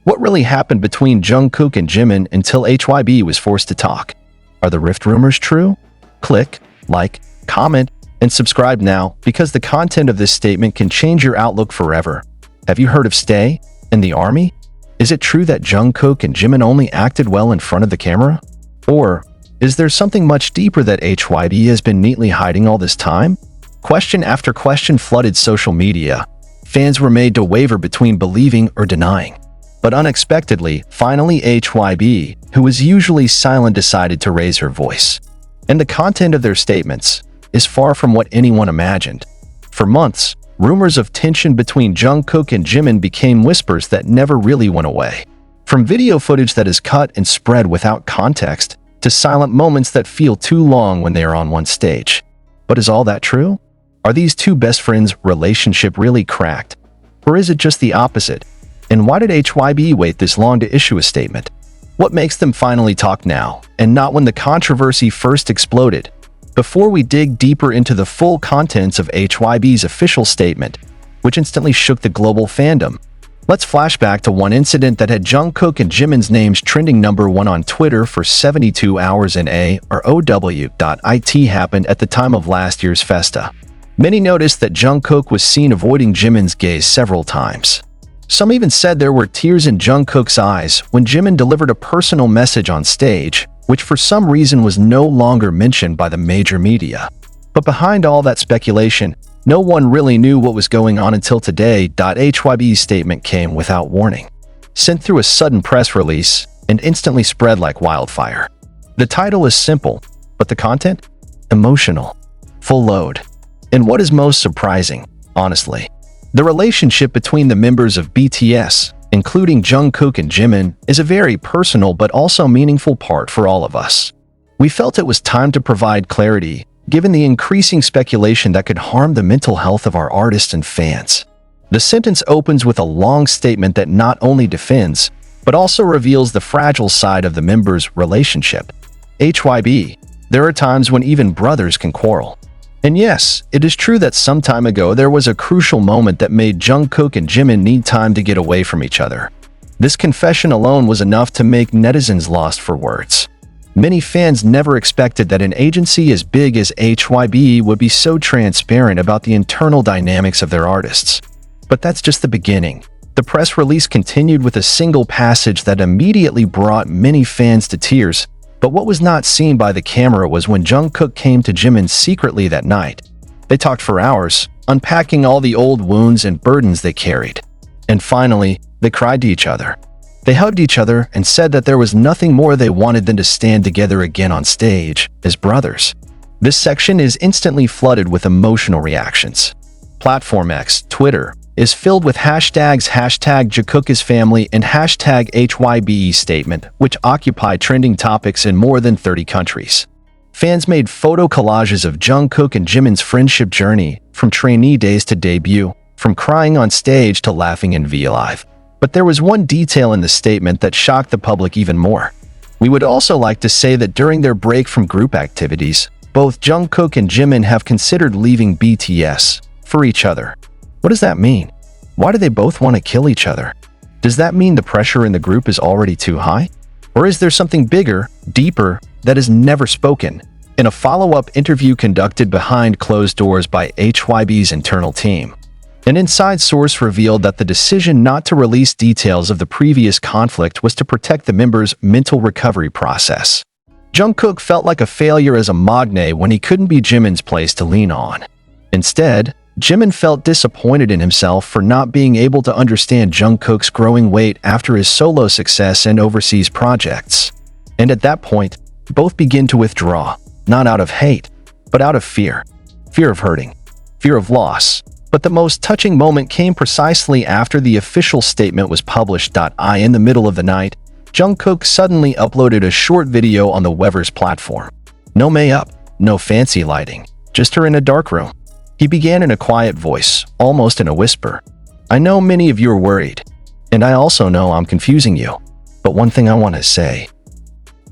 What really happened between Jungkook and Jimin until HYBE was forced to talk? Are the rift rumors true? Click, like, comment, and subscribe now because the content of this statement can change your outlook forever. Have you heard of Stay in the Army? Is it true that Jungkook and Jimin only acted well in front of the camera? Or is there something much deeper that HYBE has been neatly hiding all this time? Question after question flooded social media. Fans were made to waver between believing or denying. But unexpectedly, finally HYBE, who was usually silent, decided to raise her voice. And the content of their statements is far from what anyone imagined. For months, rumors of tension between Jungkook and Jimin became whispers that never really went away. From video footage that is cut and spread without context, to silent moments that feel too long when they are on one stage. But is all that true? Are these two best friends' relationship really cracked? Or is it just the opposite? And why did HYBE wait this long to issue a statement? What makes them finally talk now, and not when the controversy first exploded? Before we dig deeper into the full contents of HYBE's official statement, which instantly shook the global fandom, let's flash back to one incident that had Jungkook and Jimin's names trending #1 on Twitter for 72 hours in OW.it happened at the time of last year's Festa. Many noticed that Jungkook was seen avoiding Jimin's gaze several times. Some even said there were tears in Jungkook's eyes when Jimin delivered a personal message on stage, which for some reason was no longer mentioned by the major media. But behind all that speculation, no one really knew what was going on until today. HYBE's statement came without warning, sent through a sudden press release, and instantly spread like wildfire. The title is simple, but the content? Emotional. Full load. And what is most surprising, honestly, the relationship between the members of BTS, including Jungkook and Jimin, is a very personal but also meaningful part for all of us. We felt it was time to provide clarity, given the increasing speculation that could harm the mental health of our artists and fans. The sentence opens with a long statement that not only defends, but also reveals the fragile side of the members' relationship. HYBE, there are times when even brothers can quarrel. And yes, it is true that some time ago there was a crucial moment that made Jungkook and Jimin need time to get away from each other. This confession alone was enough to make netizens lost for words. Many fans never expected that an agency as big as HYBE would be so transparent about the internal dynamics of their artists. But that's just the beginning. The press release continued with a single passage that immediately brought many fans to tears. But what was not seen by the camera was when Jungkook came to Jimin secretly that night. They talked for hours, unpacking all the old wounds and burdens they carried. And finally, they cried to each other. They hugged each other and said that there was nothing more they wanted than to stand together again on stage, as brothers. This section is instantly flooded with emotional reactions. Platform X, Twitter, is filled with hashtags #JungkookIsFamily and #HYBE statement, which occupy trending topics in more than 30 countries. Fans made photo collages of Jungkook and Jimin's friendship journey, from trainee days to debut, from crying on stage to laughing in VL Live. But there was one detail in the statement that shocked the public even more. We would also like to say that during their break from group activities, both Jungkook and Jimin have considered leaving BTS for each other. What does that mean? Why do they both want to kill each other? Does that mean the pressure in the group is already too high? Or is there something bigger, deeper, that is never spoken? In a follow-up interview conducted behind closed doors by HYBE's internal team, an inside source revealed that the decision not to release details of the previous conflict was to protect the members' mental recovery process. Jungkook felt like a failure as a magne when he couldn't be Jimin's place to lean on. Instead, Jimin felt disappointed in himself for not being able to understand Jungkook's growing weight after his solo success and overseas projects. And at that point, both begin to withdraw, not out of hate, but out of fear. Fear of hurting, fear of loss. But the most touching moment came precisely after the official statement was published. In the middle of the night, Jungkook suddenly uploaded a short video on the Weverse platform. No makeup, no fancy lighting, just her in a dark room. He began in a quiet voice, almost in a whisper. I know many of you are worried, and I also know I'm confusing you. But one thing I want to say.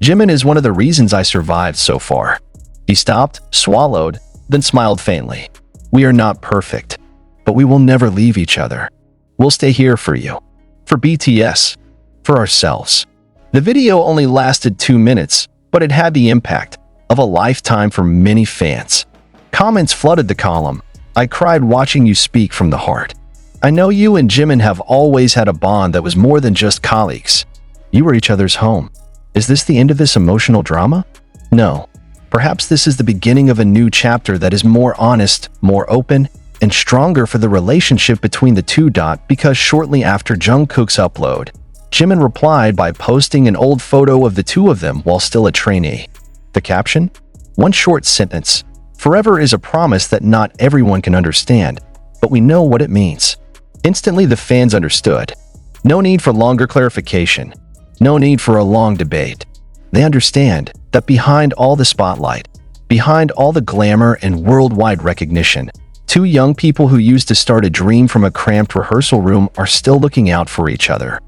Jimin is one of the reasons I survived so far. He stopped, swallowed, then smiled faintly. We are not perfect, but we will never leave each other. We'll stay here for you. For BTS. for ourselves. The video only lasted 2 minutes, but it had the impact of a lifetime for many fans. Comments flooded the column. I cried watching you speak from the heart. I know you and Jimin have always had a bond that was more than just colleagues. You were each other's home. Is this the end of this emotional drama? No. Perhaps this is the beginning of a new chapter that is more honest, more open, and stronger for the relationship between the two. Because shortly after Jungkook's upload, Jimin replied by posting an old photo of the two of them while still a trainee. The caption? One short sentence. Forever is a promise that not everyone can understand, but we know what it means. Instantly the fans understood. No need for longer clarification. No need for a long debate. They understand that behind all the spotlight, behind all the glamour and worldwide recognition, two young people who used to start a dream from a cramped rehearsal room are still looking out for each other.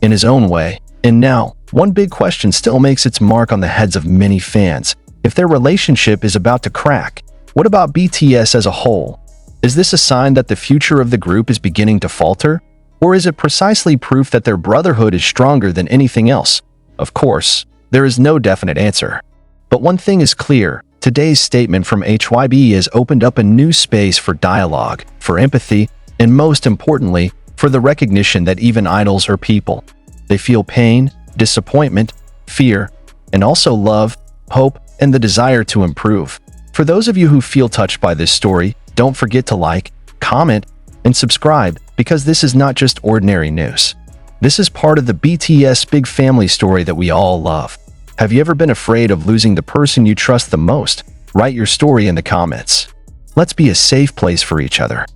In his own way. And now, one big question still makes its mark on the heads of many fans. If their relationship is about to crack, what about BTS as a whole? Is this a sign that the future of the group is beginning to falter? Or is it precisely proof that their brotherhood is stronger than anything else? Of course, there is no definite answer. But one thing is clear, today's statement from HYBE has opened up a new space for dialogue, for empathy, and most importantly, for the recognition that even idols are people. They feel pain, disappointment, fear, and also love, hope, and the desire to improve. For those of you who feel touched by this story, don't forget to like, comment, and subscribe, because this is not just ordinary news. This is part of the BTS big family story that we all love. Have you ever been afraid of losing the person you trust the most? Write your story in the comments. Let's be a safe place for each other.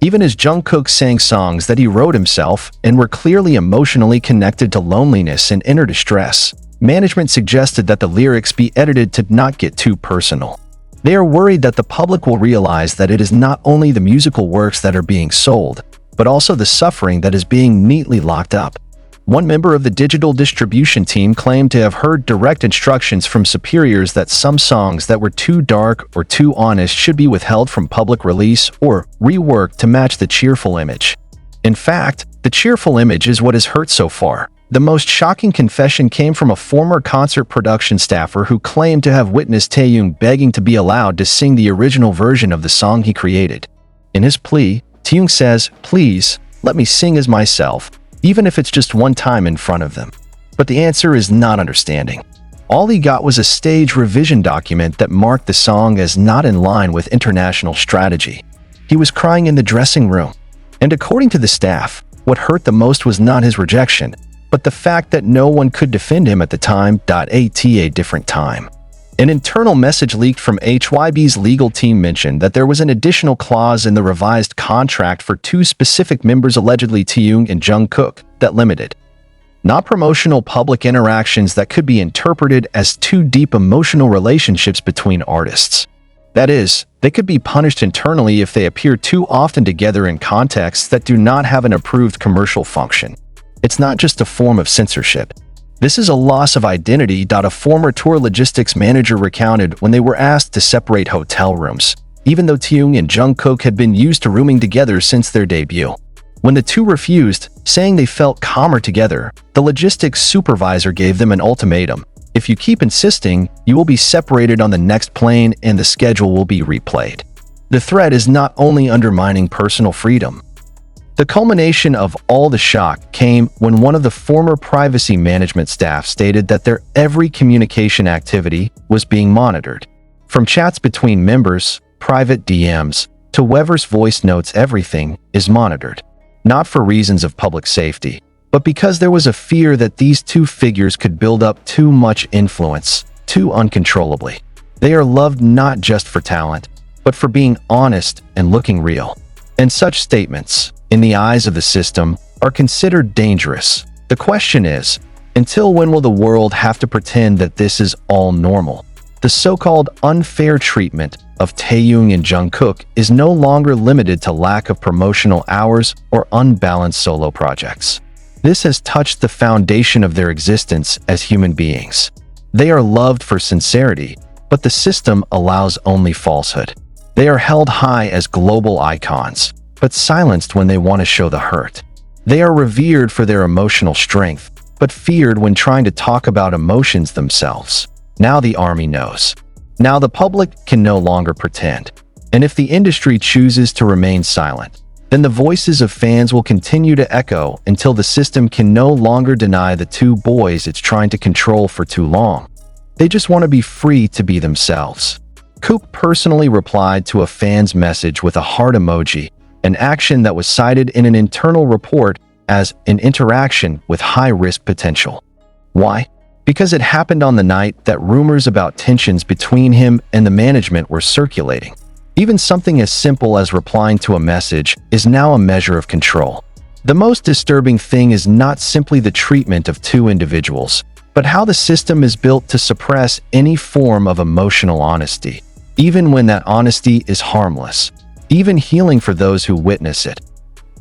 Even as Jungkook sang songs that he wrote himself and were clearly emotionally connected to loneliness and inner distress, management suggested that the lyrics be edited to not get too personal. They are worried that the public will realize that it is not only the musical works that are being sold, but also the suffering that is being neatly locked up. One member of the digital distribution team claimed to have heard direct instructions from superiors that some songs that were too dark or too honest should be withheld from public release or reworked to match the cheerful image. In fact, the cheerful image is what has hurt so far. The most shocking confession came from a former concert production staffer who claimed to have witnessed Taehyung begging to be allowed to sing the original version of the song he created. In his plea, Taehyung says, "Please, let me sing as myself, even if it's just one time in front of them." But the answer is not understanding. All he got was a stage revision document that marked the song as not in line with international strategy. He was crying in the dressing room. And according to the staff, what hurt the most was not his rejection, but the fact that no one could defend him at the time. At a different time. An internal message leaked from HYBE's legal team mentioned that there was an additional clause in the revised contract for two specific members, allegedly Taehyung and Jungkook, that limited not promotional public interactions that could be interpreted as too deep emotional relationships between artists. That is, they could be punished internally if they appear too often together in contexts that do not have an approved commercial function. It's not just a form of censorship. This is a loss of identity. A former tour logistics manager recounted when they were asked to separate hotel rooms, even though Taehyung and Jungkook had been used to rooming together since their debut. When the two refused, saying they felt calmer together, the logistics supervisor gave them an ultimatum. If you keep insisting, you will be separated on the next plane and the schedule will be replayed. The threat is not only undermining personal freedom. The culmination of all the shock came when one of the former privacy management staff stated that their every communication activity was being monitored. From chats between members, private DMs, to Wever's voice notes, everything is monitored. Not for reasons of public safety, but because there was a fear that these two figures could build up too much influence, too uncontrollably. They are loved not just for talent, but for being honest and looking real. And such statements, in the eyes of the system, are considered dangerous. The question is, until when will the world have to pretend that this is all normal? The so-called unfair treatment of Taehyung and Jungkook is no longer limited to lack of promotional hours or unbalanced solo projects. This has touched the foundation of their existence as human beings. They are loved for sincerity, but the system allows only falsehood. They are held high as global icons, but silenced when they want to show the hurt. They are revered for their emotional strength, but feared when trying to talk about emotions themselves. Now the army knows. Now the public can no longer pretend. And if the industry chooses to remain silent, then the voices of fans will continue to echo until the system can no longer deny the two boys it's trying to control for too long. They just want to be free to be themselves. Kook personally replied to a fan's message with a heart emoji, an action that was cited in an internal report as an interaction with high-risk potential. Why? Because it happened on the night that rumors about tensions between him and the management were circulating. Even something as simple as replying to a message is now a measure of control. The most disturbing thing is not simply the treatment of two individuals, but how the system is built to suppress any form of emotional honesty, even when that honesty is harmless, even healing for those who witness it.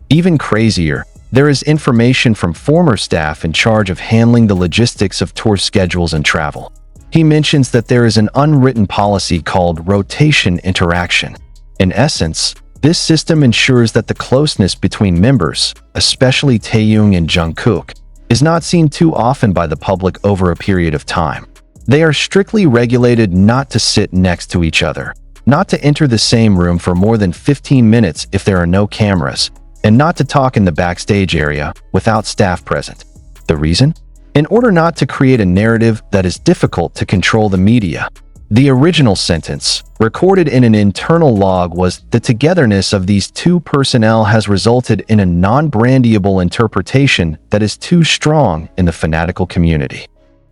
Even crazier, there is information from former staff in charge of handling the logistics of tour schedules and travel. He mentions that there is an unwritten policy called rotation interaction. In essence, this system ensures that the closeness between members, especially Taehyung and Jungkook, is not seen too often by the public over a period of time. They are strictly regulated not to sit next to each other, not to enter the same room for more than 15 minutes if there are no cameras, and not to talk in the backstage area without staff present. The reason? In order not to create a narrative that is difficult to control the media. The original sentence, recorded in an internal log, was the togetherness of these two personnel has resulted in a non-brandyable interpretation that is too strong in the fanatical community.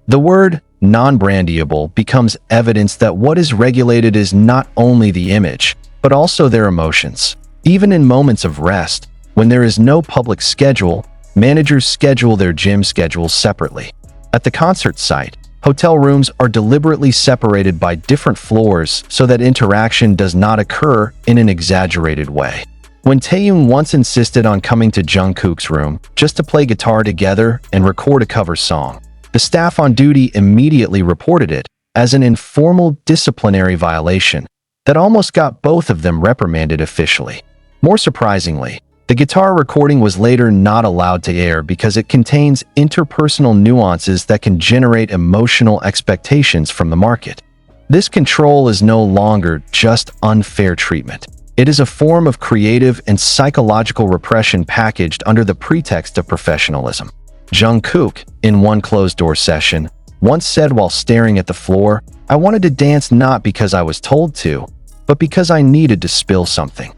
The word non-brandyable becomes evidence that what is regulated is not only the image, but also their emotions. Even in moments of rest, when there is no public schedule, managers schedule their gym schedules separately. At the concert site, hotel rooms are deliberately separated by different floors so that interaction does not occur in an exaggerated way. When Taehyung once insisted on coming to Jungkook's room just to play guitar together and record a cover song, the staff on duty immediately reported it as an informal disciplinary violation that almost got both of them reprimanded officially. More surprisingly, the guitar recording was later not allowed to air because it contains interpersonal nuances that can generate emotional expectations from the market. This control is no longer just unfair treatment. It is a form of creative and psychological repression packaged under the pretext of professionalism. Jungkook, in one closed-door session, once said while staring at the floor, "I wanted to dance not because I was told to, but because I needed to spill something."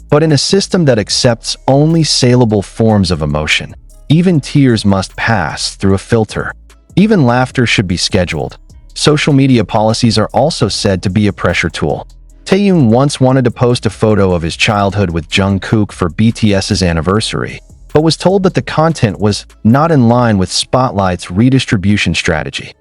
But in a system that accepts only saleable forms of emotion, even tears must pass through a filter. Even laughter should be scheduled. Social media policies are also said to be a pressure tool. Taehyung once wanted to post a photo of his childhood with Jungkook for BTS's anniversary, but was told that the content was not in line with Spotlight's redistribution strategy.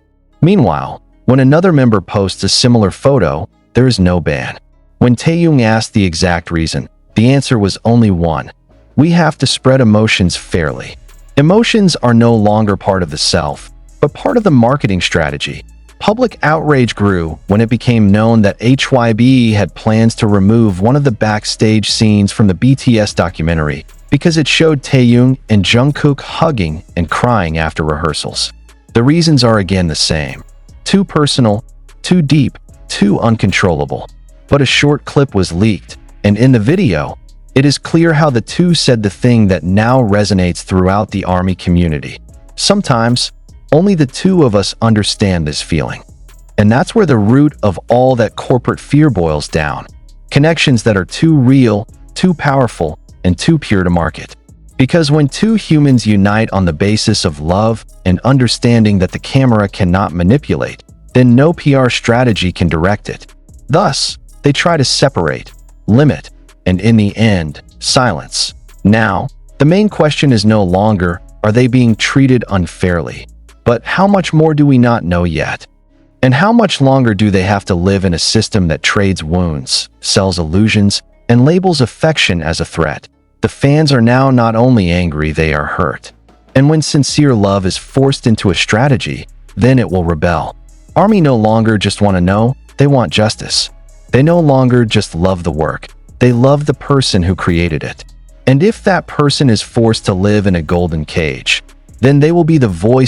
Meanwhile, when another member posts a similar photo, there is no ban. When Taehyung asked the exact reason, the answer was only one: we have to spread emotions fairly. Emotions are no longer part of the self, but part of the marketing strategy. Public outrage grew when it became known that HYBE had plans to remove one of the backstage scenes from the BTS documentary because it showed Taehyung and Jungkook hugging and crying after rehearsals. The reasons are again the same: too personal, too deep, too uncontrollable. But a short clip was leaked, and in the video, it is clear how the two said the thing that now resonates throughout the ARMY community. Sometimes, only the two of us understand this feeling. And that's where the root of all that corporate fear boils down. Connections that are too real, too powerful, and too pure to market. Because when two humans unite on the basis of love and understanding that the camera cannot manipulate, then no PR strategy can direct it. Thus, they try to separate, limit, and in the end, silence. Now, the main question is no longer, are they being treated unfairly? But how much more do we not know yet? And how much longer do they have to live in a system that trades wounds, sells illusions, and labels affection as a threat? The fans are now not only angry, they are hurt. And when sincere love is forced into a strategy, then it will rebel. ARMY no longer just want to know, they want justice. They no longer just love the work, they love the person who created it. And if that person is forced to live in a golden cage, then they will be the voice